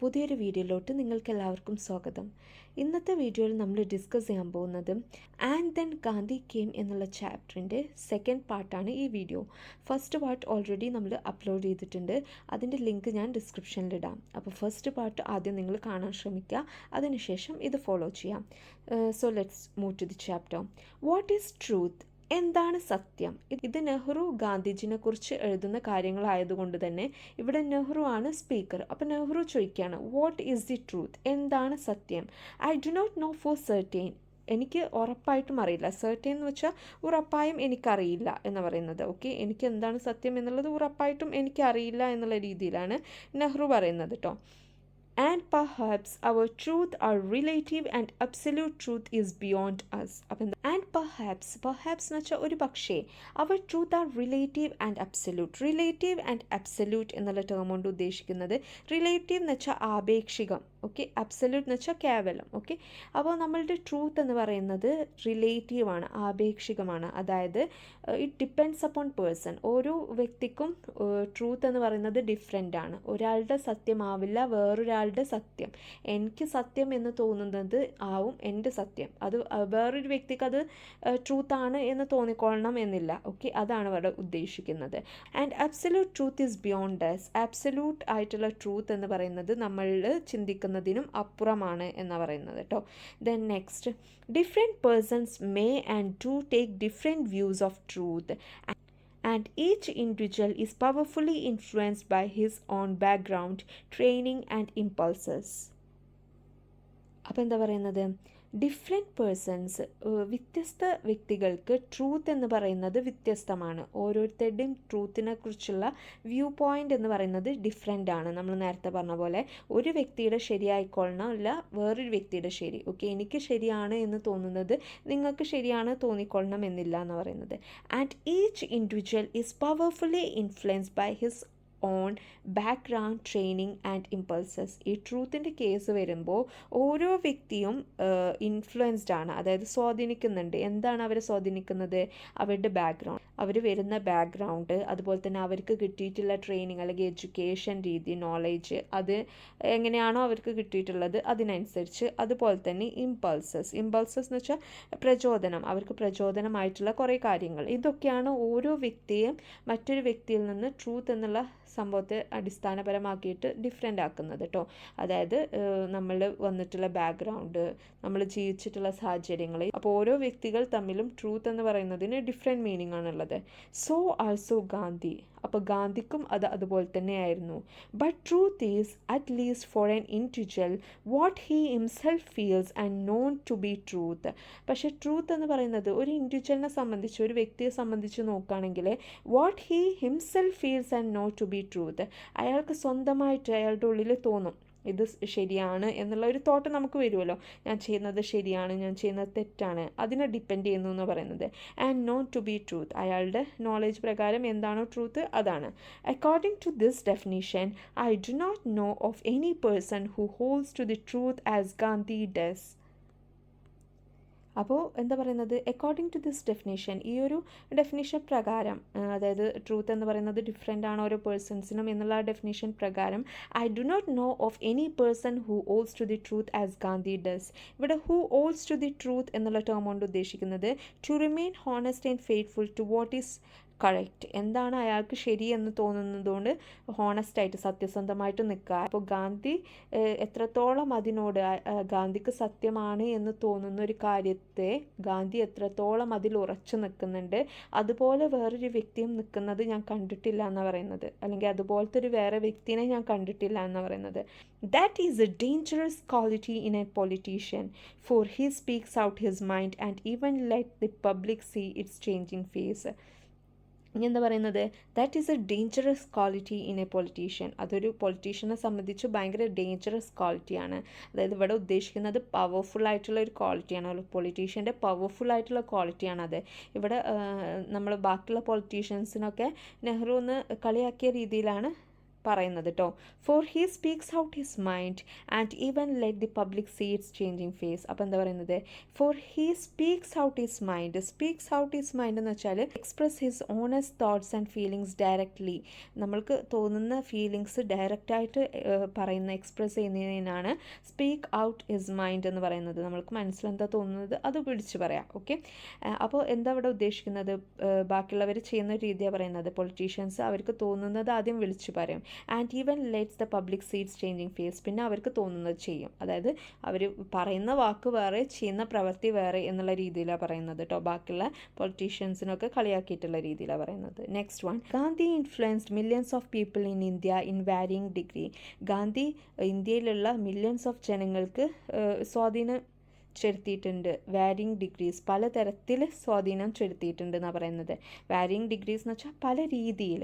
പുതിയൊരു വീഡിയോയിലോട്ട് നിങ്ങൾക്ക് എല്ലാവർക്കും സ്വാഗതം. ഇന്നത്തെ വീഡിയോയിൽ നമ്മൾ ഡിസ്കസ് ചെയ്യാൻ പോകുന്നത് ആൻഡ് ദെൻ ഗാന്ധി കെയിം എന്നുള്ള ചാപ്റ്ററിൻ്റെ സെക്കൻഡ് പാർട്ടാണ് ഈ വീഡിയോ. ഫസ്റ്റ് പാർട്ട് ഓൾറെഡി നമ്മൾ അപ്ലോഡ് ചെയ്തിട്ടുണ്ട്. അതിൻ്റെ ലിങ്ക് ഞാൻ ഡിസ്ക്രിപ്ഷനിലിടാം. അപ്പോൾ ഫസ്റ്റ് പാർട്ട് ആദ്യം നിങ്ങൾ കാണാൻ ശ്രമിക്കുക, അതിനുശേഷം ഇത് ഫോളോ ചെയ്യാം. So let's move to the chapter. What is truth? എന്താണ് സത്യം? ഇത് നെഹ്റു ഗാന്ധിജിനെ കുറിച്ച് എഴുതുന്ന കാര്യങ്ങളായതുകൊണ്ട് തന്നെ ഇവിടെ നെഹ്റു ആണ് സ്പീക്കർ. അപ്പോൾ നെഹ്റു ചോദിക്കുകയാണ്, വാട്ട് ഈസ് ദി ട്രൂത്ത്? എന്താണ് സത്യം? I do not know for certain. എനിക്ക് ഉറപ്പായിട്ടും അറിയില്ല. സെർട്ടൈൻ എന്ന് വെച്ചാൽ ഉറപ്പായും എനിക്കറിയില്ല എന്ന് പറയുന്നത്. ഓക്കെ, എനിക്ക് എന്താണ് സത്യം എന്നുള്ളത് ഉറപ്പായിട്ടും എനിക്കറിയില്ല എന്നുള്ള രീതിയിലാണ് നെഹ്റു പറയുന്നത് കേട്ടോ. And perhaps our truth are relative and absolute truth is beyond us. And perhaps എന്ന് വെച്ചാൽ ഒരു പക്ഷേ, our truth are relative and absolute. Relative and absolute എന്നുള്ള ടേം കൊണ്ട് ഉദ്ദേശിക്കുന്നത് റിലേറ്റീവ് എന്ന് വെച്ചാൽ ആപേക്ഷികം, ഓക്കെ. അബ്സല്യൂട്ട് എന്ന് വെച്ചാൽ കേവലം, ഓക്കെ. അപ്പോൾ നമ്മളുടെ ട്രൂത്ത് എന്ന് പറയുന്നത് റിലേറ്റീവ് ആണ്, ആപേക്ഷികമാണ്. അതായത് ഇറ്റ് ഡിപ്പെൻഡ്സ് അപ്പോൺ പേഴ്സൺ. ഓരോ വ്യക്തിക്കും ട്രൂത്ത് എന്ന് പറയുന്നത് ഡിഫറെൻ്റ് ആണ്. ഒരാളുടെ സത്യമാവില്ല വേറൊരാളുടെ സത്യം. എനിക്ക് സത്യം എന്ന് തോന്നുന്നത് ആവും എൻ്റെ സത്യം. അത് വേറൊരു വ്യക്തിക്ക് അത് ട്രൂത്താണ് എന്ന് തോന്നിക്കൊള്ളണം എന്നില്ല, ഓക്കെ. അതാണ് ഇവിടെ ഉദ്ദേശിക്കുന്നത്. And absolute truth is beyond us. Absolute ആയിട്ടുള്ള ട്രൂത്ത് എന്ന് പറയുന്നത് നമ്മൾ ചിന്തിക്കുന്നതിനും അപ്പുറമാണ് എന്ന് പറയുന്നത് കേട്ടോ. Then next, different persons may and do take different views of truth and each individual is powerfully influenced by his own background, training and impulses. അപ്പോൾ എന്താ പറയുന്നത്, ഡിഫറെൻറ്റ് പേഴ്സൺസ്, വ്യത്യസ്ത വ്യക്തികൾക്ക് ട്രൂത്ത് എന്ന് പറയുന്നത് വ്യത്യസ്തമാണ്. ഓരോരുത്തരുടെയും ട്രൂത്തിനെ കുറിച്ചുള്ള വ്യൂ പോയിൻ്റ് എന്ന് പറയുന്നത് ഡിഫറെൻ്റ് ആണ്. നമ്മൾ നേരത്തെ പറഞ്ഞ പോലെ ഒരു വ്യക്തിയുടെ ശരിയായിക്കൊള്ളണമില്ല വേറൊരു വ്യക്തിയുടെ ശരി, ഓക്കെ. എനിക്ക് ശരിയാണ് എന്ന് തോന്നുന്നത് നിങ്ങൾക്ക് ശരിയാണ് തോന്നിക്കൊള്ളണം എന്നില്ല എന്ന് പറയുന്നത്. And each individual is powerfully influenced by his own background, training and impulses. ഈ ട്രൂത്തിൻ്റെ കേസ് വരുമ്പോൾ ഓരോ വ്യക്തിയും ഇൻഫ്ലുവൻസ്ഡ് ആണ്, അതായത് സ്വാധീനിക്കുന്നുണ്ട്. എന്താണ് അവരെ സ്വാധീനിക്കുന്നത്? അവരുടെ ബാക്ക്ഗ്രൗണ്ട്, അവർ വരുന്ന ബാക്ക്ഗ്രൗണ്ട്, അതുപോലെ തന്നെ അവർക്ക് കിട്ടിയിട്ടുള്ള ട്രെയിനിങ് അല്ലെങ്കിൽ എഡ്യൂക്കേഷൻ രീതി, നോളേജ്, അത് എങ്ങനെയാണോ അവർക്ക് കിട്ടിയിട്ടുള്ളത് അതിനനുസരിച്ച്. അതുപോലെ തന്നെ ഇമ്പൾസസ് എന്ന് വെച്ചാൽ പ്രചോദനം, അവർക്ക് പ്രചോദനമായിട്ടുള്ള കുറേ കാര്യങ്ങൾ. ഇതൊക്കെയാണ് ഓരോ വ്യക്തിയും മറ്റൊരു വ്യക്തിയിൽ നിന്ന് ട്രൂത്ത് എന്നുള്ള സംഭവത്തെ അടിസ്ഥാനപരമാക്കിയിട്ട് ഡിഫറെൻ്റ് ആക്കുന്നത് കേട്ടോ. അതായത് നമ്മൾ വന്നിട്ടുള്ള ബാക്ക്ഗ്രൗണ്ട്, നമ്മൾ ജീവിച്ചിട്ടുള്ള സാഹചര്യങ്ങൾ, അപ്പോൾ ഓരോ വ്യക്തികൾ തമ്മിലും ട്രൂത്ത് എന്ന് പറയുന്നതിന് ഡിഫറെൻറ്റ് മീനിങ് ആണുള്ളത്. So also Gandhi. അപ്പോൾ ഗാന്ധിക്കും അത് അതുപോലെ തന്നെയായിരുന്നു. But truth is at least for an individual what he himself feels and known to be truth. പക്ഷേ ട്രൂത്ത് എന്ന് പറയുന്നത് ഒരു ഇൻഡിവിജ്വലിനെ സംബന്ധിച്ച്, ഒരു വ്യക്തിയെ സംബന്ധിച്ച് നോക്കുകയാണെങ്കിൽ what he himself feels and known to be truth, അയാൾക്ക് സ്വന്തമായിട്ട് അയാളുടെ ഉള്ളിൽ തോന്നും ഇത് ശരിയാണ് എന്നുള്ള ഒരു തോട്ട് നമുക്ക് വരുമല്ലോ. ഞാൻ ചെയ്യുന്നത് ശരിയാണ്, ഞാൻ ചെയ്യുന്നത് തെറ്റാണ്, അതിനെ ഡിപ്പെൻഡ് ചെയ്യുന്നു എന്ന് പറയുന്നത്. And not to be truth, അയാളുടെ നോളേജ് പ്രകാരം എന്താണോ ട്രൂത്ത് അതാണ്. According to this definition I do not know of any person who holds to the truth as Gandhi does. അപ്പോൾ എന്താ പറയുന്നത്, അക്കോർഡിംഗ് ടു ദിസ് ഡെഫിനേഷൻ, ഈ ഒരു ഡെഫിനേഷൻ പ്രകാരം, അതായത് ട്രൂത്ത് എന്ന് പറയുന്നത് ഡിഫറെൻ്റ് ആണ് ഓരോ പേഴ്സൺസിനും എന്നുള്ള ഡെഫിനേഷൻ പ്രകാരം, I do not know of any person who holds to the truth as Gandhi does. ഇവിടെ who holds to the truth എന്നുള്ള ടേം കൊണ്ട് ഉദ്ദേശിക്കുന്നത് to remain honest and faithful to what is correct. എന്താണ് അയാൾക്ക് ശരി എന്ന് തോന്നുന്നതുകൊണ്ട് ഹോണസ്റ്റായിട്ട് സത്യസന്ധമായിട്ട് നിൽക്കുക. അപ്പോൾ ഗാന്ധി എത്രത്തോളം അതിനോട്, ഗാന്ധിക്ക് സത്യമാണ് എന്ന് തോന്നുന്ന ഒരു കാര്യത്തെ ഗാന്ധി എത്രത്തോളം അതിൽ ഉറച്ചു നിൽക്കുന്നുണ്ട്, അതുപോലെ വേറൊരു വ്യക്തിയും നിൽക്കുന്നത് ഞാൻ കണ്ടിട്ടില്ല എന്ന് പറയുന്നത്, അല്ലെങ്കിൽ അതുപോലത്തെ ഒരു വേറെ വ്യക്തിനെ ഞാൻ കണ്ടിട്ടില്ല എന്ന് പറയുന്നത്. That is a dangerous quality in a politician, for he speaks out his mind and even let the public see its changing face. ഇനി എന്താ പറയുന്നത്, that is A dangerous quality in A politician. അതൊരു പൊളിറ്റീഷ്യനെ സംബന്ധിച്ച് ഭയങ്കര dangerous ക്വാളിറ്റിയാണ്. അതായത് ഇവിടെ ഉദ്ദേശിക്കുന്നത് പവർഫുൾ ആയിട്ടുള്ള ഒരു ക്വാളിറ്റിയാണ്, ഒരു പൊളിറ്റീഷ്യൻ്റെ പവർഫുൾ ആയിട്ടുള്ള ക്വാളിറ്റിയാണത്. ഇവിടെ നമ്മൾ ബാക്കിയുള്ള പൊളിറ്റീഷ്യൻസിനൊക്കെ നെഹ്റു ഒന്ന് കളിയാക്കിയ രീതിയിലാണ് പറയുന്നത് കേട്ടോ. For he speaks out his mind and even let the public see its changing face. അപ്പോൾ എന്താ പറയുന്നത്, for he speaks out his mind. Speaks out his mind എന്ന് വെച്ചാൽ express his honest thoughts and feelings directly. നമ്മൾക്ക് തോന്നുന്ന feelings ഡയറക്റ്റായിട്ട് പറയുന്ന express ചെയ്യുന്നതിനാണ് സ്പീക്ക് ഔട്ട് ഹിസ് മൈൻഡ് എന്ന് പറയുന്നത്. നമ്മൾക്ക് മനസ്സിലെന്താ തോന്നുന്നത് അത് വിളിച്ച് പറയാം. ഓക്കെ, അപ്പോൾ എന്താ ഇവിടെ ഉദ്ദേശിക്കുന്നത്, ബാക്കിയുള്ളവർ ചെയ്യുന്ന രീതിയാണ് പറയുന്നത്. പൊളിറ്റീഷ്യൻസ് അവർക്ക് തോന്നുന്നത് ആദ്യം വിളിച്ചു പറയും. And even lets the public see its changing face. പിന്നെ അവർക്ക് തോന്നുന്നത് ചെയ്യും. അതായത് അവർ പറയുന്ന വാക്ക് വേറെ ചെയ്യുന്ന പ്രവൃത്തി വേറെ എന്നുള്ള രീതിയിലാണ് പറയുന്നത് കേട്ടോ. ബാക്കിയുള്ള പൊളിറ്റീഷ്യൻസിനൊക്കെ കളിയാക്കിയിട്ടുള്ള രീതിയിലാണ് പറയുന്നത്. Next one, Gandhi influenced millions of people in India in varying degree. Gandhi ഇന്ത്യയിലുള്ള മില്യൺസ് ഓഫ് ജനങ്ങൾക്ക് സ്വാധീനം ചെലുത്തിയിട്ടുണ്ട്. വാരിയിങ് ഡിഗ്രീസ്, പലതരത്തിൽ സ്വാധീനം ചെലുത്തിയിട്ടുണ്ട് എന്നാണ് പറയുന്നത്. വാരിയിങ് ഡിഗ്രീസ് എന്ന് വെച്ചാൽ പല രീതിയിൽ.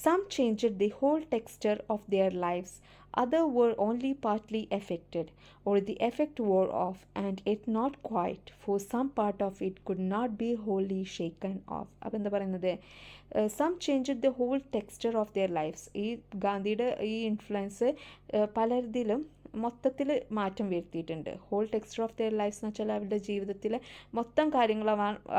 Some changed the whole texture of their lives, other were only partly affected, or the effect wore off, and it not quite, for some part of it could not be wholly shaken off. അപ്പോൾ എന്താ പറയുന്നത്, some changed the whole texture of their lives. ഈ ഗാന്ധിയുടെ ഈ influence പലതിലും മൊത്തത്തിൽ മാറ്റം വരുത്തിയിട്ടുണ്ട്. Whole texture of their lives എന്ന് വെച്ചാൽ അവരുടെ ജീവിതത്തിലെ മൊത്തം കാര്യങ്ങൾ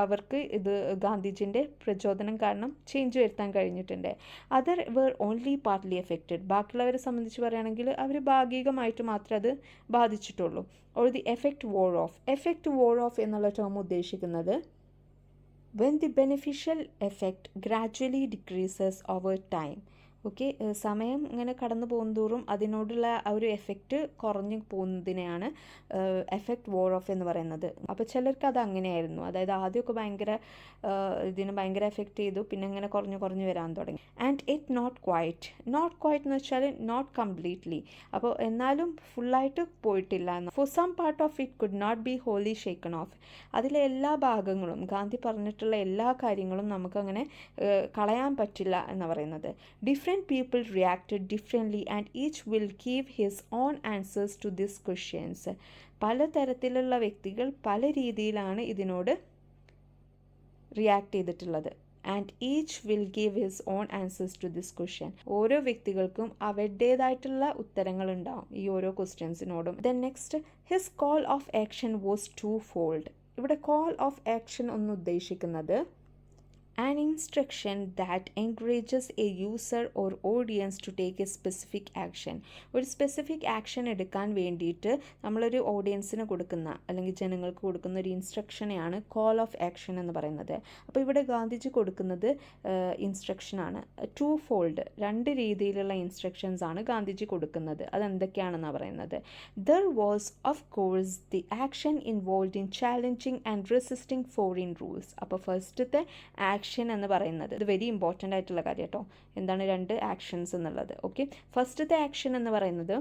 അവർക്ക് ഇത് ഗാന്ധിജിൻ്റെ പ്രചോദനം കാരണം ചേഞ്ച് വരുത്താൻ കഴിഞ്ഞിട്ടുണ്ട്. Other were only partly affected. ബാക്കിയുള്ളവരെ സംബന്ധിച്ച് പറയുകയാണെങ്കിൽ അവർ ഭാഗികമായിട്ട് മാത്രമേ അത് ബാധിച്ചിട്ടുള്ളൂ. Or the effect wore off. Effect wore off എന്നുള്ള ടേം ഉദ്ദേശിക്കുന്നത് when the beneficial effect gradually decreases over time. Okay, സമയം ഇങ്ങനെ കടന്നു പോകുന്തോറും അതിനോടുള്ള ആ ഒരു എഫക്റ്റ് കുറഞ്ഞു പോകുന്നതിനെയാണ് എഫക്റ്റ് വോർ ഓഫ് എന്ന് പറയുന്നത്. അപ്പോൾ ചിലർക്ക് അത് അങ്ങനെയായിരുന്നു. അതായത് ആദ്യമൊക്കെ ഇതിന് ഭയങ്കര എഫക്റ്റ് ചെയ്തു, പിന്നെ ഇങ്ങനെ കുറഞ്ഞു വരാൻ തുടങ്ങി. ആൻഡ് ഇറ്റ് നോട്ട് ക്വൈറ്റ് എന്ന് വെച്ചാൽ നോട്ട് കംപ്ലീറ്റ്ലി. അപ്പോൾ എന്നാലും ഫുള്ളായിട്ട് പോയിട്ടില്ല എന്ന്. For some part of it could not be wholly shaken off. അതിലെ എല്ലാ ഭാഗങ്ങളും, ഗാന്ധി പറഞ്ഞിട്ടുള്ള എല്ലാ കാര്യങ്ങളും നമുക്കങ്ങനെ കളയാൻ പറ്റില്ല എന്ന് പറയുന്നത്. Different people reacted differently and each will give his own answers to these questions. പലതരത്തിലുള്ള വ്യക്തികൾ പല രീതിയിലാണ് ഇതിനോട് റിയാക്ട് ചെയ്തിട്ടുള്ളത്. And each will give his own answers to this question. ഓരോ വ്യക്തികൾക്കും അവരുടേതായിട്ടുള്ള ഉത്തരങ്ങൾ ഉണ്ടാവും ഈ ഓരോ ക്വസ്റ്റ്യൻസിനോടും. Then next, his call of action was twofold. ഇവിടെ കോൾ ഓഫ് ആക്ഷൻ ഒന്ന് ഉദ്ദേശിക്കുന്നത് an instruction that encourages a user or audience to take a specific action. ഒരു സ്പെസിഫിക് ആക്ഷൻ എടുക്കാൻ വേണ്ടിയിട്ട് നമ്മളൊരു ഓഡിയൻസിന് കൊടുക്കുന്ന അല്ലെങ്കിൽ ജനങ്ങൾക്ക് കൊടുക്കുന്ന ഒരു ഇൻസ്ട്രക്ഷനെയാണ് കോൾ ഓഫ് ആക്ഷൻ എന്ന് പറയുന്നത്. അപ്പോൾ ഇവിടെ ഗാന്ധിജി കൊടുക്കുന്നത് ഇൻസ്ട്രക്ഷനാണ്. ടു ഫോൾഡ്, രണ്ട് രീതിയിലുള്ള ഇൻസ്ട്രക്ഷൻസ് ആണ് ഗാന്ധിജി കൊടുക്കുന്നത്. അതെന്തൊക്കെയാണെന്നാണ് പറയുന്നത്. There was of course the action involve in challenging and resisting foreign rules. അപ്പോൾ ഫസ്റ്റത്തെ ആക്ഷൻ എന്ന് പറയുന്നത് ഇത് വെരി ഇമ്പോർട്ടൻ്റ് ആയിട്ടുള്ള കാര്യം കേട്ടോ. എന്താണ് രണ്ട് ആക്ഷൻസ് എന്നുള്ളത്. ഓക്കെ, ഫസ്റ്റത്തെ ആക്ഷൻ എന്ന് പറയുന്നത്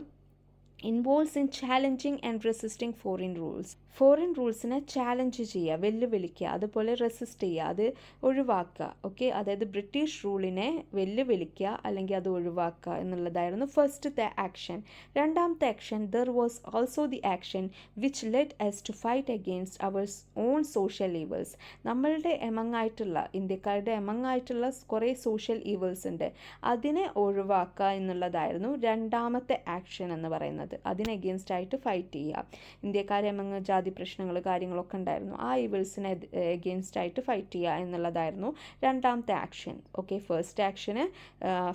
involves in challenging and resisting foreign rules. Foreign റൂൾസിനെ ചാലഞ്ച് ചെയ്യുക, വെല്ലുവിളിക്കുക, അതുപോലെ റെസിസ്റ്റ് ചെയ്യുക, അത് ഒഴിവാക്കുക. ഓക്കെ, അതായത് ബ്രിട്ടീഷ് റൂളിനെ വെല്ലുവിളിക്കുക അല്ലെങ്കിൽ അത് ഒഴിവാക്കുക എന്നുള്ളതായിരുന്നു ഫസ്റ്റത്തെ ആക്ഷൻ. രണ്ടാമത്തെ action, there was also the action which led us to fight against our own social evils. നമ്മളുടെ എമങ്ങായിട്ടുള്ള, ഇന്ത്യക്കാരുടെ എമങ്ങായിട്ടുള്ള കുറേ സോഷ്യൽ ഈവൽസ് ഉണ്ട്, അതിനെ ഒഴിവാക്കുക എന്നുള്ളതായിരുന്നു രണ്ടാമത്തെ ആക്ഷൻ എന്ന് പറയുന്നത്. അതിന് അഗെയിൻസ്റ്റ് ആയിട്ട് ഫൈറ്റ് ചെയ്യുക. ഇന്ത്യക്കാരെ എമങ്ങ് ജാതി പ്രശ്നങ്ങൾ കാര്യങ്ങളൊക്കെ ഉണ്ടായിരുന്നു, ആ ഈവിൾസിനെ എഗെയിൻസ്റ്റ് ആയിട്ട് ഫൈറ്റ് ചെയ്യുക എന്നുള്ളതായിരുന്നു രണ്ടാമത്തെ ആക്ഷൻ. ഓക്കെ, ഫസ്റ്റ് ആക്ഷന്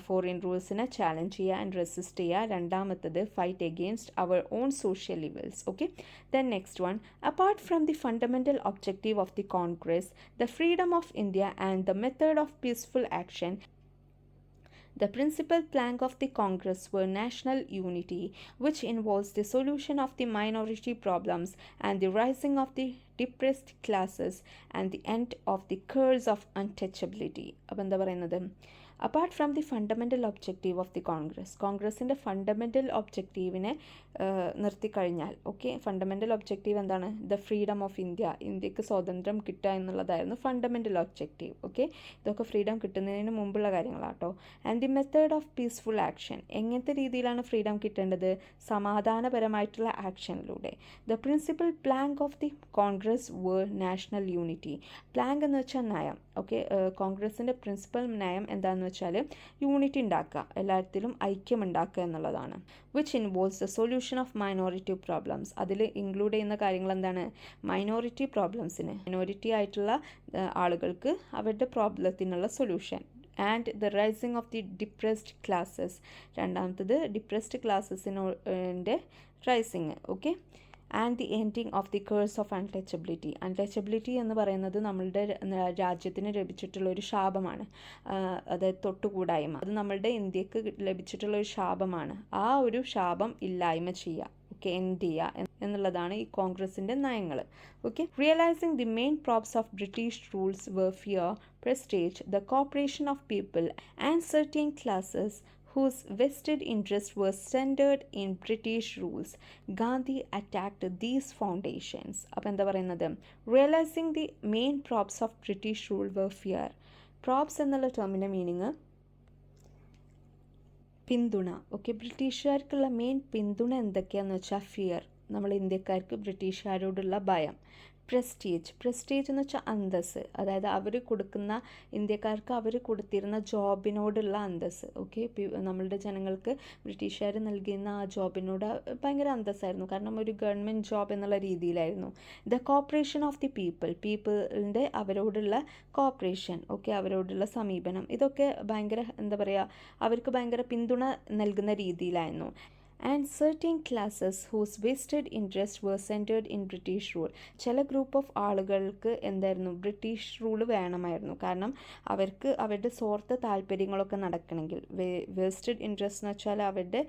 ഫോറിൻ റൂൾസിനെ ചാലഞ്ച് ചെയ്യുക ആൻഡ് റെസിസ്റ്റ് ചെയ്യുക. രണ്ടാമത്തത് fight against our own social evils. Okay, then next one, apart from the fundamental objective of the Congress, the freedom of India and the method of peaceful action, the principal plank of the Congress were national unity, which involves the solution of the minority problems and the rising of the depressed classes and the end of the curse of untouchability. അപ്പോൾ എന്താ പറയുന്നത്, apart from the fundamental objective of the Congress, കോൺഗ്രസിൻ്റെ fundamental ഒബ്ജക്റ്റീവിനെ നിർത്തിക്കഴിഞ്ഞാൽ fundamental objective എന്താണ്? The freedom of India, ഇന്ത്യക്ക് സ്വാതന്ത്ര്യം കിട്ടുക എന്നുള്ളതായിരുന്നു fundamental objective. ഇതൊക്കെ ഫ്രീഡം കിട്ടുന്നതിന് മുമ്പുള്ള കാര്യങ്ങളാട്ടോ. And the method of peaceful action, എങ്ങനത്തെ രീതിയിലാണ് ഫ്രീഡം കിട്ടേണ്ടത്? സമാധാനപരമായിട്ടുള്ള ആക്ഷനിലൂടെ. The principal plank of the Congress were national unity. Plank എന്ന് വെച്ചാൽ നയം. കോൺഗ്രസിൻ്റെ പ്രിൻസിപ്പൽ നയം എന്താണെന്ന് വെച്ചാൽ യൂണിറ്റി ഉണ്ടാക്കുക, എല്ലാത്തിലും ഐക്യം ഉണ്ടാക്കുക എന്നുള്ളതാണ്. Which involves the solution of minority problems. അതിൽ ഇൻക്ലൂഡ് ചെയ്യുന്ന കാര്യങ്ങൾ എന്താണ്? മൈനോറിറ്റി പ്രോബ്ലംസിന്, മൈനോറിറ്റി ആയിട്ടുള്ള ആളുകൾക്ക് അവരുടെ പ്രോബ്ലത്തിനുള്ള solution. And the rising of the depressed classes. രണ്ടാമത്തത് ഡിപ്രസ്ഡ് ക്ലാസ്സസിൻ്റെ rising. And the ending of the curse of untouchability. Untouchability എന്ന് പറയുന്നത് നമ്മളുടെ രാജ്യത്തിന് ലഭിച്ചിട്ടുള്ള ഒരു ശാപമാണ്, അതായത് തൊട്ടുകൂടായ്മ. അത് നമ്മളുടെ ഇന്ത്യക്ക് ലഭിച്ചിട്ടുള്ള ഒരു ശാപമാണ്. ആ ഒരു ശാപം ഇല്ലായ്മ ചെയ്യുക, എൻഡ് ചെയ്യുക എന്നുള്ളതാണ് ഈ കോൺഗ്രസിൻ്റെ നയങ്ങൾ. Realising the main probes of British rules were fear, prestige, the cooperation of people and certain classes whose vested interests were centered in British rules. Gandhi attacked these foundations. അപ്പോൾ എന്താ പറയുന്നത്? Realising the main probes of British rule were fear. Probes എന്നുള്ള ടേമിൻ്റെ meaning പിന്തുണ. ബ്രിട്ടീഷുകാർക്കുള്ള main പിന്തുണ എന്തൊക്കെയാണെന്ന് വെച്ചാൽ fear, നമ്മൾ ഇന്ത്യക്കാർക്ക് ബ്രിട്ടീഷുകാരോടുള്ള ഭയം. പ്രസ്റ്റീജ് എന്ന് വെച്ചാൽ അന്തസ്സ്, അതായത് അവർ കൊടുക്കുന്ന, ഇന്ത്യക്കാർക്ക് അവർ കൊടുത്തിരുന്ന ജോബിനോടുള്ള അന്തസ്സ്. നമ്മളുടെ ജനങ്ങൾക്ക് ബ്രിട്ടീഷുകാർ നൽകുന്ന ആ ജോബിനോട് ഭയങ്കര അന്തസ്സായിരുന്നു, കാരണം ഒരു ഗവൺമെൻറ് ജോബ് എന്നുള്ള രീതിയിലായിരുന്നു. ദ കോപ്പറേഷൻ ഓഫ് ദി പീപ്പിളിൻ്റെ അവരോടുള്ള കോപ്പറേഷൻ, അവരോടുള്ള സമീപനം, ഇതൊക്കെ ഭയങ്കര എന്താ പറയുക, അവർക്ക് ഭയങ്കര പിന്തുണ നൽകുന്ന രീതിയിലായിരുന്നു. And certain classes whose vested interests were centered in British rule. ചില ഗ്രൂപ്പ് ഓഫ് ആളുകൾക്ക് എന്തായിരുന്നു? ബ്രിട്ടീഷ് റൂള് വേണമായിരുന്നു, കാരണം അവർക്ക് അവരുടെ സ്വാർത്ഥ താല്പര്യങ്ങളൊക്കെ നടക്കണമെങ്കിൽ. വെസ്റ്റഡ് ഇൻട്രസ്റ്റ് എന്ന് വെച്ചാൽ അവരുടെ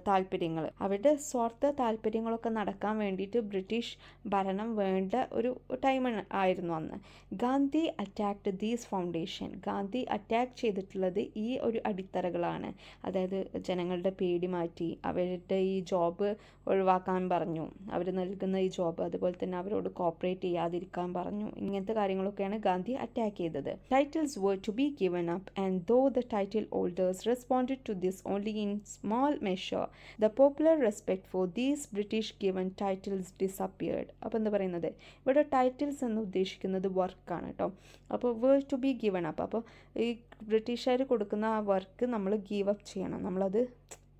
താല്പര്യങ്ങൾ, അവരുടെ സ്വാർത്ഥ താല്പര്യങ്ങളൊക്കെ നടക്കാൻ വേണ്ടിയിട്ട് ബ്രിട്ടീഷ് ഭരണം വേണ്ട ഒരു ടൈം ആയിരുന്നു അന്ന്. Gandhi attacked these foundation. Gandhi attack ചെയ്തിട്ടുള്ളത് ഈ ഒരു അടിത്തറകളാണ്, അതായത് ജനങ്ങളുടെ പേടി മാറ്റി, അവരുടെ ഈ ജോബ് ഒഴിവാക്കാൻ പറഞ്ഞു, അവർ നൽകുന്ന ഈ ജോബ്, അതുപോലെ തന്നെ അവരോട് കോപ്പറേറ്റ് ചെയ്യാതിരിക്കാൻ പറഞ്ഞു. ഇങ്ങനത്തെ കാര്യങ്ങളൊക്കെയാണ് ഗാന്ധി അറ്റാക്ക് ചെയ്തത്. Titles were to be given up, and though the title holders responded to this only in small measure, the popular respect for these British given titles disappeared. അപ്പോൾ എന്താ പറയുന്നത്? ഇവിടെ ടൈറ്റിൽസ് എന്ന് ഉദ്ദേശിക്കുന്നത് വർക്കാണ് കേട്ടോ. അപ്പോൾ were to be given up, അപ്പോൾ ഈ ബ്രിട്ടീഷുകാർ കൊടുക്കുന്ന ആ വർക്ക് നമ്മൾ ഗീവ് അപ്പ് ചെയ്യണം, നമ്മളത്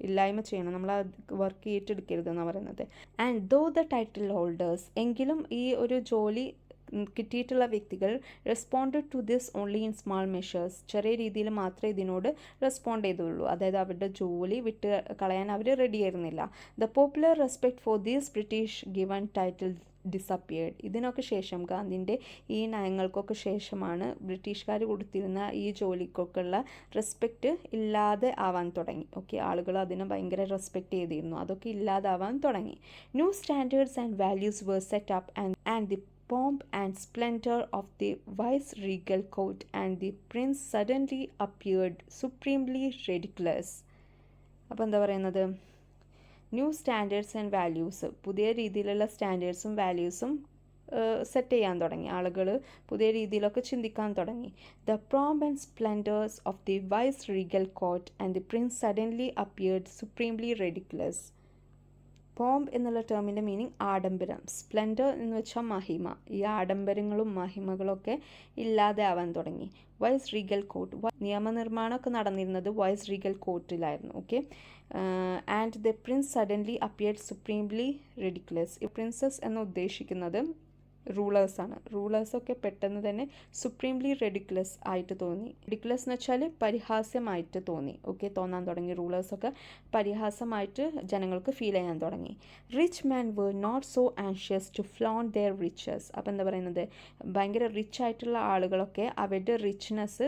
ഇല്ലായ്മ ചെയ്യണം, നമ്മൾ ആ വർക്ക് ഏറ്റെടുക്കരുത് എന്നാണ് പറയുന്നത്. And though the title holders, എങ്കിലും ഈ ഒരു ജോലി കിട്ടിയിട്ടുള്ള വ്യക്തികൾ responded to this only in small measures, ചെറിയ രീതിയിൽ മാത്രമേ ഇതിനോട് റെസ്പോണ്ട് ചെയ്തുള്ളൂ, അതായത് അവരുടെ ജോലി വിട്ട് കളയാൻ അവർ റെഡി ആയിരുന്നില്ല. The popular respect for these British given title disappeared. ഇതിനൊക്കെ ശേഷം, ഗാന്ധിൻ്റെ ഈ നയങ്ങൾക്കൊക്കെ ശേഷമാണ് ബ്രിട്ടീഷുകാർ കൊടുത്തിരുന്ന ഈ ജോലിക്കൊക്കെയുള്ള റെസ്പെക്റ്റ് ഇല്ലാതെ ആവാൻ തുടങ്ങി. ആളുകൾ അതിനെ ഭയങ്കര റെസ്പെക്റ്റ് ചെയ്തിരുന്നു, അതൊക്കെ ഇല്ലാതാവാൻ തുടങ്ങി. New standards and values were set up and the pomp and splendor of the vice-regal court and the prince suddenly appeared supremely ridiculous. അപ്പോൾ എന്താ പറയുന്നത്? ന്യൂ സ്റ്റാൻഡേർഡ്സ് ആൻഡ് വാല്യൂസ്, പുതിയ രീതിയിലുള്ള സ്റ്റാൻഡേർഡ്സും വാല്യൂസും സെറ്റ് ചെയ്യാൻ തുടങ്ങി, ആളുകൾ പുതിയ രീതിയിലൊക്കെ ചിന്തിക്കാൻ തുടങ്ങി. The pomp and splendours of the viceregal court and the prince suddenly appeared supremely ridiculous. Pomp എന്നുള്ള ടേമിൻ്റെ മീനിങ് ആഡംബരം, സ്പ്ലെൻഡർ എന്ന് വെച്ചാൽ മഹിമ. ഈ ആഡംബരങ്ങളും മഹിമകളൊക്കെ ഇല്ലാതെ ആവാൻ തുടങ്ങി. വൈസ് റീഗൽ കോർട്ട്, നിയമനിർമ്മാണമൊക്കെ നടന്നിരുന്നത് വൈസ് റീഗൽ കോർട്ടിലായിരുന്നു. And the prince suddenly appeared supremely ridiculous. ഈ പ്രിൻസസ് എന്ന് ഉദ്ദേശിക്കുന്നത് റൂളേഴ്സാണ്. റൂളേഴ്സൊക്കെ പെട്ടെന്ന് തന്നെ സുപ്രീംലി റെഡിക്കുലസ് ആയിട്ട് തോന്നി. റെഡിക്കുലസ് എന്ന് വെച്ചാൽ പരിഹാസ്യമായിട്ട് തോന്നാൻ തുടങ്ങി. റൂളേഴ്സൊക്കെ പരിഹാസമായിട്ട് ജനങ്ങൾക്ക് ഫീൽ ചെയ്യാൻ തുടങ്ങി. Rich man were not so anxious to flaunt their riches. അപ്പോൾ എന്താ പറയുന്നത്? ഭയങ്കര റിച്ച് ആയിട്ടുള്ള ആളുകളൊക്കെ അവരുടെ റിച്ച്നെസ്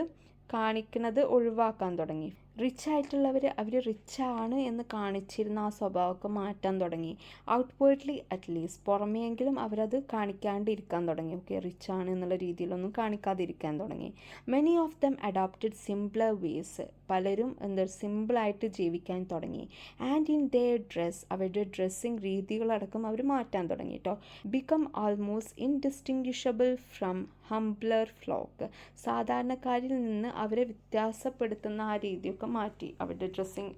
കാണിക്കുന്നത് ഒഴിവാക്കാൻ തുടങ്ങി. റിച്ചായിട്ടുള്ളവർ അവർ റിച്ചാണ് എന്ന് കാണിച്ചിരുന്ന ആ സ്വഭാവമൊക്കെ മാറ്റാൻ തുടങ്ങി. ഔട്ട്വേർഡ്ലി അറ്റ്ലീസ്റ്റ്, പുറമേയെങ്കിലും അവരത് കാണിക്കാണ്ടിരിക്കാൻ തുടങ്ങി. ഓക്കെ, റിച്ചാണ് എന്നുള്ള രീതിയിലൊന്നും കാണിക്കാതിരിക്കാൻ തുടങ്ങി. Many of them adopted simpler ways, പലരും സിമ്പിളായിട്ട് ജീവിക്കാൻ തുടങ്ങി. ആൻഡ് ഇൻ ദെയർ ഡ്രസ്, അവരുടെ ഡ്രസ്സിങ് രീതികളടക്കം അവർ മാറ്റാൻ തുടങ്ങി കേട്ടോ. Become almost indistinguishable from humbler folk, സാധാരണക്കാരിൽ നിന്ന് അവരെ വ്യത്യാസപ്പെടുത്തുന്ന ആ രീതിയൊക്കെ മാറ്റി. അവരുടെ ഡ്രസ്സിങ്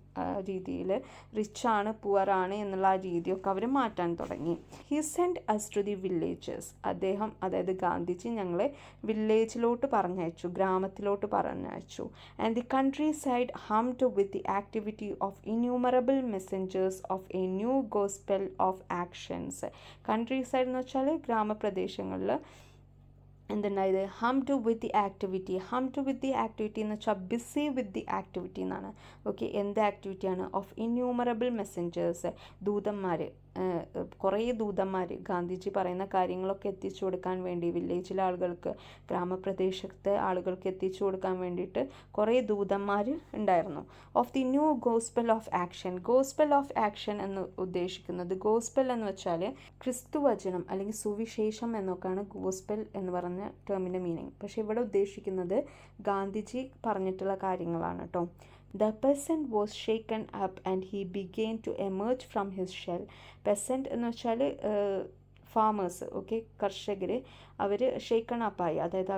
രീതിയിൽ റിച്ചാണ് പുവറാണ് എന്നുള്ള ആ രീതിയൊക്കെ അവർ മാറ്റാൻ തുടങ്ങി. He sent us to the villages, അദ്ദേഹം അതായത് ഗാന്ധിജി ഞങ്ങളെ വില്ലേജിലോട്ട് പറഞ്ഞയച്ചു, ഗ്രാമത്തിലോട്ട് പറഞ്ഞയച്ചു. And the countryside hummed with the activity of innumerable messengers of a new gospel of actions. Countryside എന്ന് വെച്ചാൽ ഗ്രാമപ്രദേശങ്ങളിൽ എന്തുണ്ടായത്, hummed with the activity. Hummed with the activity എന്ന് വെച്ചാൽ ബിസി വിത്ത് ദി ആക്ടിവിറ്റി എന്നാണ്. Okay, എന്ത് ആക്ടിവിറ്റിയാണ്? Of innumerable messengers, ദൂതന്മാർ, കുറേ ദൂതന്മാർ ഗാന്ധിജി പറയുന്ന കാര്യങ്ങളൊക്കെ എത്തിച്ചു കൊടുക്കാൻ വേണ്ടി വില്ലേജിലെ ആളുകൾക്ക്, ഗ്രാമപ്രദേശത്തെ ആളുകൾക്ക് എത്തിച്ചു കൊടുക്കാൻ വേണ്ടിയിട്ട് കുറേ ദൂതന്മാർ ഉണ്ടായിരുന്നു. Of the new gospel of action. Gospel of action എന്ന് ഉദ്ദേശിക്കുന്നത്, ഗോസ്പെൽ എന്ന് വെച്ചാൽ ക്രിസ്തുവചനം അല്ലെങ്കിൽ സുവിശേഷം എന്നൊക്കെയാണ് ഗോസ്പെൽ എന്ന് പറഞ്ഞ ടേമിൻ്റെ മീനിങ്. പക്ഷേ ഇവിടെ ഉദ്ദേശിക്കുന്നത് ഗാന്ധിജി പറഞ്ഞിട്ടുള്ള കാര്യങ്ങളാണ് കേട്ടോ. The peasant was shaken up and he began to emerge from his shell. Peasant എന്ന് വെച്ചാൽ ഫാമേഴ്സ്, ഓക്കെ, കർഷകർ, അവർ ഷേക്കൺ അപ്പായി, അതായത്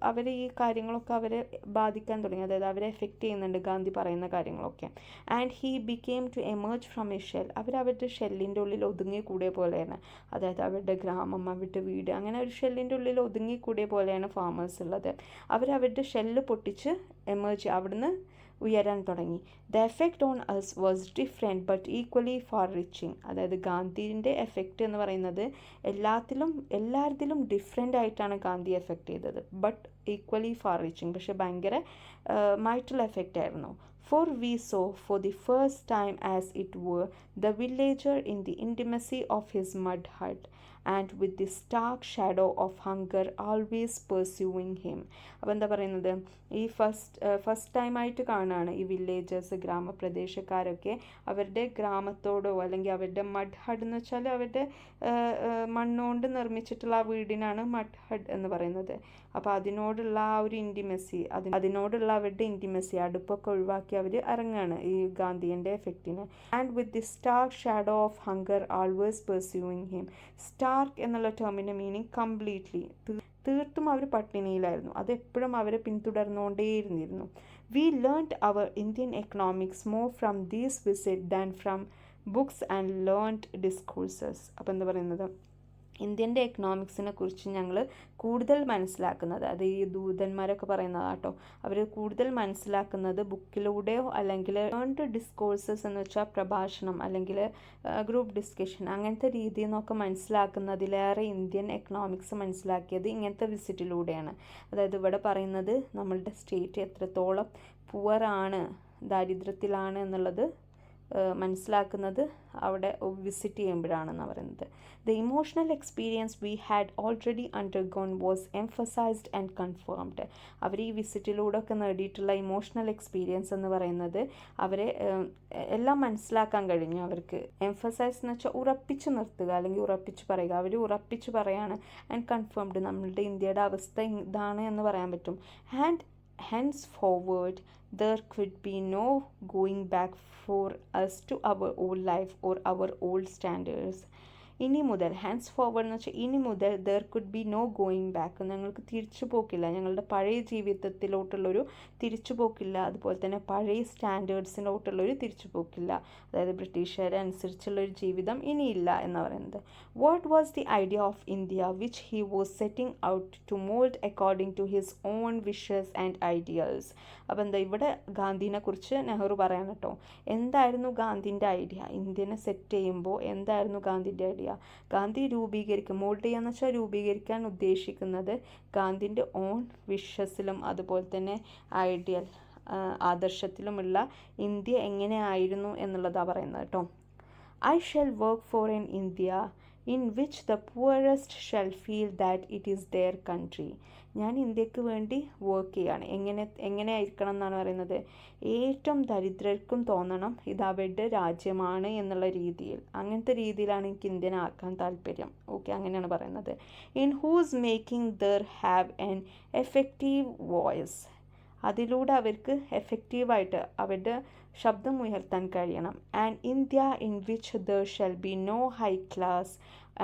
അവർ ഈ കാര്യങ്ങളൊക്കെ അവരെ ബാധിക്കാൻ തുടങ്ങി, അതായത് അവരെ എഫക്റ്റ് ചെയ്യുന്നുണ്ട് ഗാന്ധി പറയുന്ന കാര്യങ്ങളൊക്കെ. And he became to emerge from a shell, അവരുടെ ഷെല്ലിൻ്റെ ഉള്ളിൽ ഒതുങ്ങി കൂടിയ പോലെയാണ്, അതായത് അവരുടെ ഗ്രാമം, അവരുടെ വീട്, അങ്ങനെ ഒരു ഷെല്ലിൻ്റെ ഉള്ളിൽ ഒതുങ്ങി കൂടിയ പോലെയാണ് ഫാമേഴ്സ് ഉള്ളത്. അവരുടെ ഷെല്ല് പൊട്ടിച്ച് എമേർജ്, അവിടുന്ന് ഉയരാൻ തുടങ്ങി. The effect on us was different but equally far reaching, അതായത് ഗാന്ധിൻ്റെ എഫക്റ്റ് എന്ന് പറയുന്നത് എല്ലാത്തിലും ഡിഫറെൻ്റ് ആയിട്ടാണ് ഗാന്ധി എഫക്റ്റ് ചെയ്തത്. ബട്ട് ഈക്വലി ഫാർ റിച്ചിങ്, പക്ഷെ ഭയങ്കര മായിട്ടുള്ള എഫക്റ്റ് ആയിരുന്നു. For we saw for the first time as it were the villager in the intimacy of his mud hut and with the stark shadow of hunger always pursuing him. അപ്പോൾ എന്താ പറയുന്നത്, ഈ first ടൈമായിട്ട് കാണുകയാണ് ഈ villagers, ഗ്രാമപ്രദേശക്കാരൊക്കെ അവരുടെ ഗ്രാമത്തോടോ അല്ലെങ്കിൽ അവരുടെ mud had എന്ന് വെച്ചാൽ അവരുടെ മണ്ണുകൊണ്ട് നിർമ്മിച്ചിട്ടുള്ള ആ വീടിനാണ് മഡ് ഹഡ് എന്ന് പറയുന്നത്. അപ്പോൾ അതിനോടുള്ള ആ ഒരു ഇൻറ്റിമസി, അതിനോടുള്ള അവരുടെ ഇൻറ്റിമസി, അടുപ്പൊക്കെ ഒഴിവാക്കി അവർ ഇറങ്ങുകയാണ് ഈ ഗാന്ധിയുടെ എഫക്റ്റിന്. And with the stark shadow of hunger always pursuing him. Stark എന്നുള്ള ടേമിൻ്റെ മീനിങ് കംപ്ലീറ്റ്ലി, തീർത്തും അവർ പട്ടിണിയിലായിരുന്നു, അതെപ്പോഴും അവരെ പിന്തുടർന്നുകൊണ്ടേയിരുന്നിരുന്നു. We learned our Indian economics more from these visit than from books and learned discourses. അപ്പോൾ എന്താ പറയുന്നത്, ഇന്ത്യൻ്റെ എക്കണോമിക്സിനെ കുറിച്ച് ഞങ്ങൾ കൂടുതൽ മനസ്സിലാക്കുന്നത്, അത് ഈ ദൂതന്മാരൊക്കെ പറയുന്നതാട്ടോ, അവർ കൂടുതൽ മനസ്സിലാക്കുന്നത് ബുക്കിലൂടെയോ അല്ലെങ്കിൽ ലേൺഡ് ഡിസ്കോഴ്സസ് എന്ന് വെച്ചാൽ പ്രഭാഷണം അല്ലെങ്കിൽ ഗ്രൂപ്പ് ഡിസ്കഷൻ അങ്ങനത്തെ രീതിയിൽ നിന്നൊക്കെ മനസ്സിലാക്കുന്നതിലേറെ ഇന്ത്യൻ എക്കണോമിക്സ് മനസ്സിലാക്കിയത് ഇങ്ങനത്തെ വിസിറ്റിലൂടെയാണ്. അതായത് ഇവിടെ പറയുന്നത് നമ്മളുടെ സ്റ്റേറ്റ് എത്രത്തോളം പുവറാണ്, ദാരിദ്ര്യത്തിലാണ് എന്നുള്ളത് മനസ്സിലാക്കുന്നത് അവിടെ വിസിറ്റ് ചെയ്യുമ്പോഴാണെന്ന് പറയുന്നത്. The emotional experience we had already undergone was emphasised and confirmed. അവർ ഈ വിസിറ്റിലൂടെ ഒക്കെ നേടിയിട്ടുള്ള ഇമോഷണൽ എക്സ്പീരിയൻസ് എന്ന് പറയുന്നത് അവരെ എല്ലാം മനസ്സിലാക്കാൻ കഴിഞ്ഞു അവർക്ക്. എംഫസൈസ് എന്ന് വെച്ചാൽ ഉറപ്പിച്ച് നിർത്തുക അല്ലെങ്കിൽ ഉറപ്പിച്ച് പറയുക, അവർ ഉറപ്പിച്ച് പറയാണ്. ആൻഡ് കൺഫേംഡ്, നമ്മളുടെ ഇന്ത്യയുടെ അവസ്ഥ ഇതാണ് എന്ന് പറയാൻ പറ്റും. And henceforward there could be no going back for us to our old life or our old standards. ഇനി മുതൽ, ഹാൻഡ്സ് ഫോർവേഡ് എന്ന് വെച്ചാൽ ഇനി മുതൽ, there could be no going back, ഞങ്ങൾക്ക് തിരിച്ചു പോക്കില്ല, ഞങ്ങളുടെ പഴയ ജീവിതത്തിലോട്ടുള്ളൊരു തിരിച്ചു പോക്കില്ല, അതുപോലെ തന്നെ പഴയ സ്റ്റാൻഡേർഡ്സിലോട്ടുള്ളൊരു തിരിച്ചു പോക്കില്ല, അതായത് ബ്രിട്ടീഷുകാരെ അനുസരിച്ചുള്ളൊരു ജീവിതം ഇനിയില്ല എന്ന് പറയുന്നത്. What was the idea of India which he was setting out to mould according to his own wishes and ideals. അപ്പോൾ എന്താ ഇവിടെ ഗാന്ധിനെ കുറിച്ച് നെഹ്റു പറയാൻ കേട്ടോ, എന്തായിരുന്നു ഗാന്ധിൻ്റെ ഐഡിയ, ഇന്ത്യനെ സെറ്റ് ചെയ്യുമ്പോൾ എന്തായിരുന്നു ഗാന്ധിൻ്റെ ഐഡിയ? ഗാന്ധി മോൾഡ് ചെയ്യാന്ന് വെച്ചാൽ രൂപീകരിക്കാൻ ഉദ്ദേശിക്കുന്നത് ഗാന്ധിൻ്റെ ഓൺ വിഷസിലും അതുപോലെ തന്നെ ഐഡിയൽ ആദർശത്തിലുമുള്ള ഇന്ത്യ എങ്ങനെയായിരുന്നു എന്നുള്ളതാണ് പറയുന്നത് കേട്ടോ. I shall work for an India in which the poorest shall feel that it is their country. ഞാൻ ഇന്ത്യക്ക് വേണ്ടി വർക്ക് ചെയ്യാണ്. എങ്ങനെ ആയിരിക്കണം എന്നാണ് പറയുന്നത്, ഏറ്റവും ദരിദ്രർക്കും തോന്നണം ഇത് അവരുടെ രാജ്യമാണ് എന്നുള്ള രീതിയിൽ. അങ്ങനത്തെ രീതിയിലാണ് എനിക്ക് ഇന്ത്യനെ ആക്കാൻ താല്പര്യം. ഓക്കെ, അങ്ങനെയാണ് പറയുന്നത്. In whose making they have an effective voice, അതിലൂടെ അവർക്ക് എഫക്റ്റീവായിട്ട് അവരുടെ ശബ്ദം ഉയർത്താൻ കഴിയണം. And India in which there shall be no high class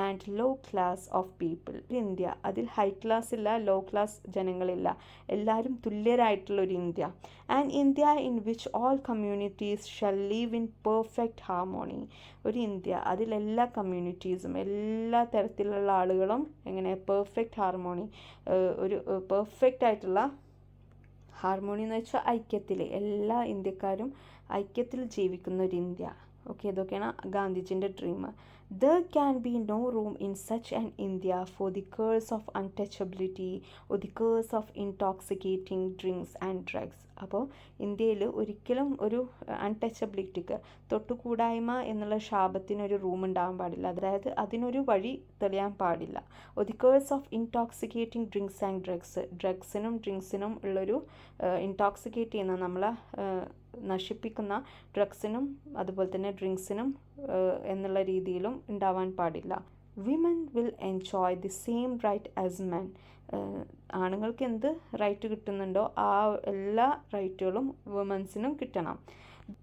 and low class of people. India, അതിൽ ഹൈ ക്ലാസ് ഇല്ല, ലോ ക്ലാസ് ജനങ്ങളില്ല, എല്ലാവരും തുല്യരായിട്ടുള്ളൊരു India. And India in which all communities shall live in perfect harmony. ഒരു India, അതിലെല്ലാ കമ്മ്യൂണിറ്റീസും എല്ലാ തരത്തിലുള്ള ആളുകളും എങ്ങനെ പെർഫെക്റ്റ് ഹാർമോണി, ഒരു പെർഫെക്റ്റ് ആയിട്ടുള്ള ഹാർമോണി എന്ന് വെച്ചാൽ ഐക്യത്തിൽ, എല്ലാ ഇന്ത്യക്കാരും ഐക്യത്തിൽ ജീവിക്കുന്ന ഒരു ഇന്ത്യ. ഓക്കെ, ഇതൊക്കെയാണ് ഗാന്ധിജിൻ്റെ dream. There can be no room in such an India for the curse of untouchability or the curse of intoxicating drinks and drugs. അപ്പോൾ ഇന്ത്യയിൽ ഒരിക്കലും ഒരു അൺടച്ചബിലിറ്റിക്ക്, തൊട്ടുകൂടായ്മ എന്നുള്ള ശാപത്തിനൊരു റൂം ഉണ്ടാകാൻ പാടില്ല, അതായത് അതിനൊരു വഴി തെളിയാൻ പാടില്ല. Or the curse of intoxicating drinks and drugs, ഡ്രഗ്സിനും ഡ്രിങ്ക്സിനും ഉള്ളൊരു ഇൻടോക്സിക്കേറ്റ് ചെയ്യുന്ന, നമ്മളെ നശിപ്പിക്കുന്ന ഡ്രഗ്സിനും അതുപോലെ തന്നെ ഡ്രിങ്ക്സിനും എന്നുള്ള രീതിയിലും ഉണ്ടാവാൻ പാടില്ല. Women will enjoy the same right as men. ആണുങ്ങൾക്ക് എന്ത് റൈറ്റ് കിട്ടുന്നുണ്ടോ ആ എല്ലാ റൈറ്റുകളും വുമൻസിനും കിട്ടണം.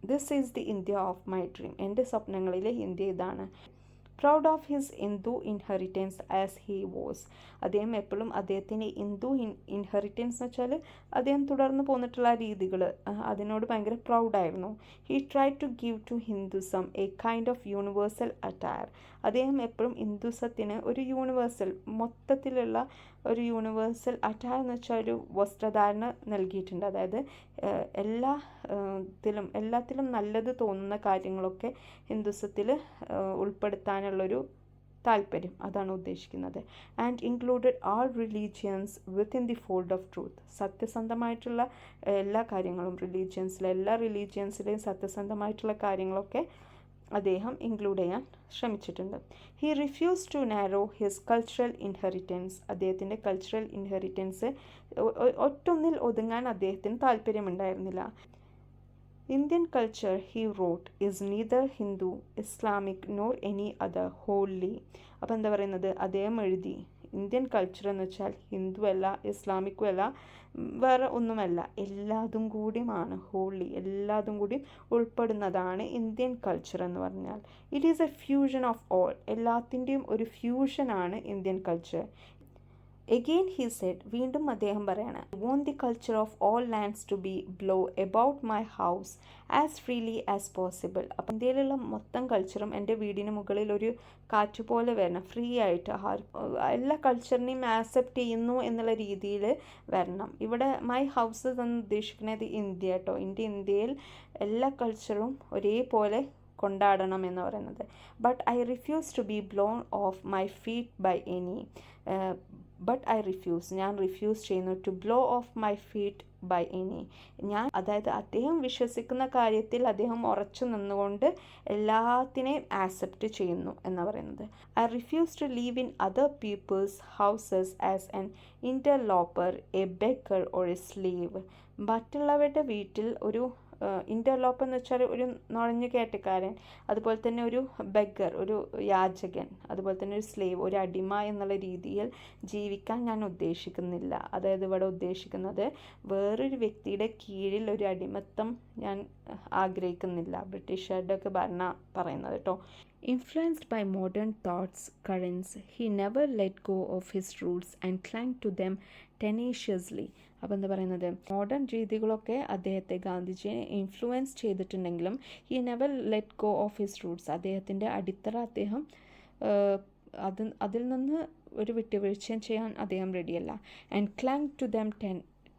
This is the India of my dream. എൻ്റെ സ്വപ്നങ്ങളിലെ ഇന്ത്യ ഇതാണ്. Proud of his Hindu inheritance as he was. അദ്ദേഹം എപ്പോഴും അദ്ദേഹത്തിൻ്റെ ഹിന്ദു ഇൻഹെറിറ്റൻസ് എന്ന് വെച്ചാൽ അദ്ദേഹം തുടർന്ന് പോന്നിട്ടുള്ള രീതികൾ, അതിനോട് ഭയങ്കര പ്രൗഡായിരുന്നു. He try to give to Hinduism a kind of universal attire. അദ്ദേഹം എപ്പോഴും ഹിന്ദുസത്തിന് ഒരു യൂണിവേഴ്സൽ, മൊത്തത്തിലുള്ള ഒരു യൂണിവേഴ്സൽ അറ്റയർ എന്ന് വെച്ചാൽ ഒരു വസ്ത്രധാരണ നൽകിയിട്ടുണ്ട്. അതായത് എല്ലാത്തിലും നല്ലത് തോന്നുന്ന കാര്യങ്ങളൊക്കെ ഹിന്ദുസത്തിൽ ഉൾപ്പെടുത്താനുള്ളൊരു താല്പര്യം, അതാണ് ഉദ്ദേശിക്കുന്നത്. And included all religions within the fold of truth. സത്യസന്ധമായിട്ടുള്ള എല്ലാ കാര്യങ്ങളും, എല്ലാ റിലീജിയൻസിലെയും സത്യസന്ധമായിട്ടുള്ള കാര്യങ്ങളൊക്കെ അദ്ദേഹം ഇൻക്ലൂഡ് ചെയ്യാൻ ശ്രമിച്ചിട്ടുണ്ട്. He refuse to narrow his cultural inheritance. അദ്ദേഹത്തിൻ്റെ കൾച്ചറൽ ഇൻഹെറിറ്റൻസ് ഒറ്റൊന്നിൽ ഒതുങ്ങാൻ അദ്ദേഹത്തിന് താല്പര്യമുണ്ടായിരുന്നില്ല. Indian culture, he wrote, is neither Hindu, Islamic nor any other wholly. അപ്പോൾ എന്താ പറയുന്നത്, അദ്ദേഹം എഴുതി ഇന്ത്യൻ കൾച്ചർ എന്ന് വെച്ചാൽ ഹിന്ദു അല്ല, ഇസ്ലാമിക്കും അല്ല, വേറെ ഒന്നുമല്ല, എല്ലാതും കൂടിയുമാണ്, ഹോളി, എല്ലാതും കൂടി ഉൾപ്പെടുന്നതാണ് ഇന്ത്യൻ കൾച്ചർ എന്ന് പറഞ്ഞാൽ. It is a fusion of all. എല്ലാത്തിൻ്റെയും ഒരു ഫ്യൂഷനാണ് Indian culture. Again he said, വീണ്ടും അദ്ദേഹം പറയാണ്, I want the culture of all lands to be blow about my house as freely as possible. അപ്പം ഇന്ത്യയിലുള്ള മൊത്തം കൾച്ചറും എൻ്റെ വീടിന് മുകളിൽ ഒരു കാറ്റ് പോലെ വരണം, ഫ്രീ ആയിട്ട്, എല്ലാ കൾച്ചറിനെയും ആക്സെപ്റ്റ് ചെയ്യുന്നു എന്നുള്ള രീതിയിൽ വരണം. ഇവിടെ മൈ ഹൗസ് എന്ന് ഉദ്ദേശിക്കുന്നത് ഇന്ത്യ കേട്ടോ. ഇന്ത്യയിൽ എല്ലാ കൾച്ചറും ഒരേപോലെ കൊണ്ടാടണം എന്ന് പറയുന്നത്. But I refuse to be blown off my feet by any. ഞാൻ റിഫ്യൂസ് ചെയ്യുന്നു to blow off my feet by any. അതായത് അദ്ദേഹം വിശ്വസിക്കുന്ന കാര്യത്തിൽ അദ്ദേഹം ഉറച്ചു നിന്നുകൊണ്ട് എല്ലാത്തിനെയും ആക്സെപ്റ്റ് ചെയ്യുന്നു എന്ന് പറയുന്നത്. I refuse to live in other people's houses as an interloper, a beggar or a slave. മറ്റുള്ളവരുടെ വീട്ടിൽ ഒരു ഇൻ്റർലോപ്പർ എന്ന് വെച്ചാൽ ഒരു നുഴഞ്ഞു കയറ്റക്കാരൻ, അതുപോലെ തന്നെ ഒരു ബെഗർ, ഒരു യാചകൻ, അതുപോലെ തന്നെ ഒരു സ്ലേവ്, ഒരു അടിമ എന്നുള്ള രീതിയിൽ ജീവിക്കാൻ ഞാൻ ഉദ്ദേശിക്കുന്നില്ല. അതായത് ഇവിടെ ഉദ്ദേശിക്കുന്നത് വേറൊരു വ്യക്തിയുടെ കീഴിൽ ഒരു അടിമത്തം ഞാൻ ആഗ്രഹിക്കുന്നില്ല. ബ്രിട്ടീഷുകാരുടെ ഒക്കെ ഭരണം പറയുന്നത് കേട്ടോ. Influenced by modern thoughts currents, he never let go of his roots and clung to them tenaciously. അപ്പോൾ എന്താ പറയുന്നത്, മോഡേൺ രീതികളൊക്കെ അദ്ദേഹത്തെ, ഗാന്ധിജിയെ ഇൻഫ്ലുവൻസ് ചെയ്തിട്ടുണ്ടെങ്കിലും he never let go of his roots. അദ്ദേഹത്തിൻ്റെ അടിത്തറ അദ്ദേഹം അതിൽ നിന്ന് ഒരു വിട്ടുവീഴ്ചയും ചെയ്യാൻ അദ്ദേഹം റെഡിയല്ല. And clung to them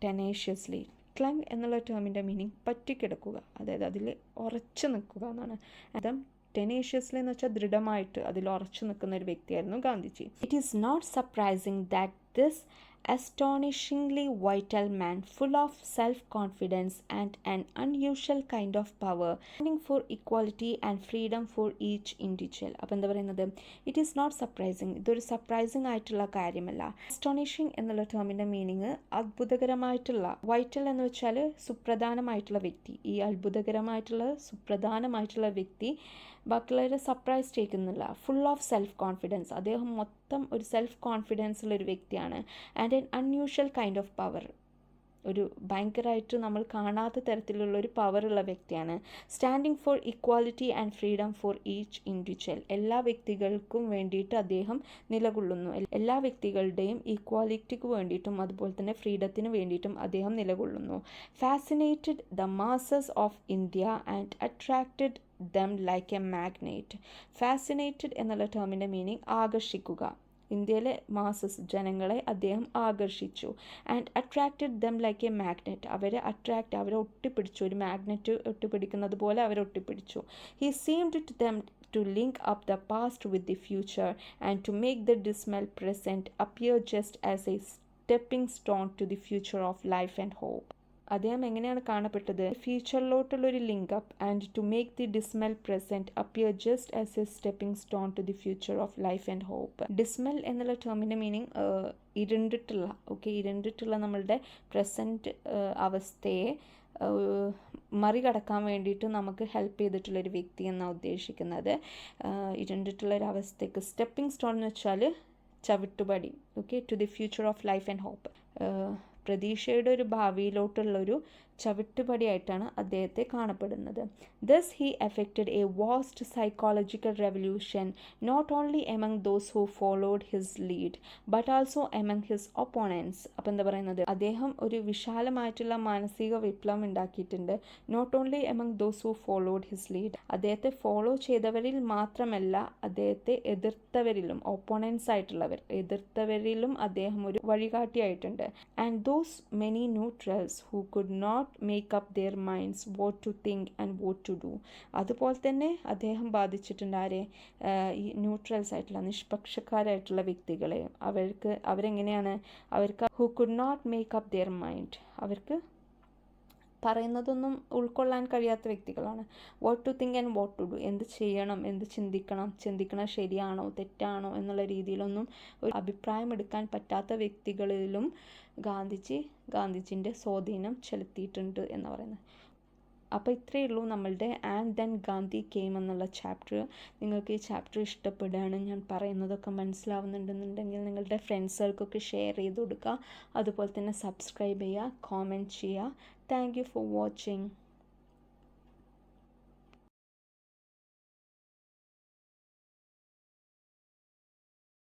tenaciously. Clung എന്നുള്ള ടേമിൻ്റെ മീനിങ് പറ്റിക്കിടക്കുക, അതായത് അതിൽ ഉറച്ചു നിൽക്കുക എന്നാണ്. അതും ടെനേഷ്യസ്ലി എന്ന് വെച്ചാൽ ദൃഢമായിട്ട് അതിൽ ഉറച്ചു നിൽക്കുന്ന ഒരു വ്യക്തിയായിരുന്നു Gandhiji. It is not surprising that this astonishingly vital man, full of self-confidence and an unusual kind of power, standing for equality and freedom for each individual. അപ്പോൾ എന്താ പറയുന്നത്, ഇറ്റ് ഈസ് നോട്ട് സർപ്രൈസിങ്, ഇതൊരു സർപ്രൈസിങ് ആയിട്ടുള്ള കാര്യമല്ല. Astonishing എന്നുള്ള ടേമിൻ്റെ meaning അത്ഭുതകരമായിട്ടുള്ള, vital എന്ന് വെച്ചാൽ സുപ്രധാനമായിട്ടുള്ള വ്യക്തി. ഈ അത്ഭുതകരമായിട്ടുള്ള സുപ്രധാനമായിട്ടുള്ള വ്യക്തി ബാക്കിയുള്ളവരെ സർപ്രൈസ് ചെയ്യുന്നില്ല. ഫുൾ ഓഫ് സെൽഫ് കോൺഫിഡൻസ്, അദ്ദേഹം മൊത്തം ഒരു സെൽഫ് കോൺഫിഡൻസ് ഉള്ളൊരു വ്യക്തിയാണ്. And N unusual kind of power, ഒരു ഭയങ്കരമായിട്ട് നമ്മൾ കാണാത്ത തരത്തിലുള്ള ഒരു പവറുള്ള വ്യക്തിയാണ്. Standing four equality and freedom for each individual, എല്ലാ വ്യക്തികൾക്കും വേണ്ടിയിട്ട് അദ്ദേഹം നിലകൊള്ളുന്നു. എല്ലാ വ്യക്തികളുടെയും ഈക്വാലിറ്റിക്ക് വേണ്ടിയിട്ടും അതുപോലെ തന്നെ ഫ്രീഡത്തിന് വേണ്ടിയിട്ടും അദ്ദേഹം നിലകൊള്ളുന്നു. Fascinated the masses of India and attracted them like a magnet. Fascinated എന്നുള്ള ടേമിൻ്റെ മീനിങ് ആകർഷിക്കുക. ഇന്ത്യയിലെ മാസസ് ജനങ്ങളെ അദ്ദേഹം ആകർഷിച്ചു. And attracted them like a magnet, അവരെ ഒട്ടിപ്പിടിച്ചു, ഒരു മാഗ്നറ്റ് ഒട്ടിപ്പിടിക്കുന്നത് പോലെ അവരെ ഒട്ടിപ്പിടിച്ചു. He seemed to them to link up the past with the future and to make the dismal present appear just as a stepping stone to the future of life and hope. അദ്ദേഹം എങ്ങനെയാണ് കാണപ്പെട്ടത്? ഫ്യൂച്ചറിലോട്ടുള്ളൊരു link up and to make the dismal present appear just as a stepping stone to the future of life and hope. Dismal എന്നുള്ള ടേമിൻ്റെ meaning ഇരുണ്ടിട്ടുള്ള, ഇരുണ്ടിട്ടുള്ള നമ്മളുടെ present അവസ്ഥയെ മറികടക്കാൻ വേണ്ടിയിട്ട് നമുക്ക് ഹെൽപ്പ് ചെയ്തിട്ടുള്ളൊരു വ്യക്തി എന്നാണ് ഉദ്ദേശിക്കുന്നത്. ഇരുണ്ടിട്ടുള്ളൊരവസ്ഥയ്ക്ക് സ്റ്റെപ്പിംഗ് സ്റ്റോൺ എന്ന് വെച്ചാൽ ചവിട്ടുപടി. To the future of life and hope, പ്രതീക്ഷയുടെ ഒരു ഭാവിയിലോട്ടുള്ളൊരു ചവിട്ടുപടിയായിട്ടാണ് അദ്ദേഹത്തെ കാണപ്പെടുന്നത്. Thus he effected a vast psychological revolution not only among those who followed his lead but also among his opponents. അപ്പോൾ എന്താ പറയുന്നത്, അദ്ദേഹം ഒരു വിശാലമായിട്ടുള്ള മാനസിക വിപ്ലവം ഉണ്ടാക്കിയിട്ടുണ്ട്. Not only among those who followed his lead, അദ്ദേഹത്തെ ഫോളോ ചെയ്തവരിൽ മാത്രമല്ല അദ്ദേഹത്തെ എതിർത്തവരിലും, ഓപ്പോണൻസ് ആയിട്ടുള്ളവർ എതിർത്തവരിലും അദ്ദേഹം ഒരു വഴികാട്ടിയായിട്ടുണ്ട്. And those many neutrals who could not make up their minds what to think and what to do. അതുപോലെ തന്നെ അദ്ദേഹം ബാധിച്ചിട്ടുണ്ട് ആരെ? ഈ ന്യൂട്രൽസ് ആയിട്ടുള്ള, നിഷ്പക്ഷക്കാരായിട്ടുള്ള വ്യക്തികളെ. അവർക്ക് who could not make up their mind, അവർക്ക് പറയുന്നതൊന്നും ഉൾക്കൊള്ളാൻ കഴിയാത്ത വ്യക്തികളാണ്. What to think and what to do, എന്ത് ചെയ്യണം, എന്ത് ചിന്തിക്കണം ശരിയാണോ തെറ്റാണോ എന്നുള്ള രീതിയിലൊന്നും ഒരു അഭിപ്രായം എടുക്കാൻ പറ്റാത്ത വ്യക്തികളിലും ഗാന്ധിജിൻ്റെ സ്വാധീനം ചെലുത്തിയിട്ടുണ്ട് എന്ന് പറയുന്നത്. അപ്പോൾ ഇത്രയേ ഉള്ളൂ നമ്മളുടെ ആൻഡ് ദെൻ ഗാന്ധി കെയിം എന്നുള്ള ചാപ്റ്റർ. നിങ്ങൾക്ക് ഈ ചാപ്റ്റർ ഇഷ്ടപ്പെടുകയാണ്, ഞാൻ പറയുന്നതൊക്കെ മനസ്സിലാവുന്നുണ്ടെന്നുണ്ടെങ്കിൽ നിങ്ങളുടെ ഫ്രണ്ട്സുകൾക്കൊക്കെ ഷെയർ ചെയ്ത് കൊടുക്കുക. അതുപോലെ തന്നെ സബ്സ്ക്രൈബ് ചെയ്യുക, കോമെൻറ്റ് ചെയ്യുക. Thank you for watching.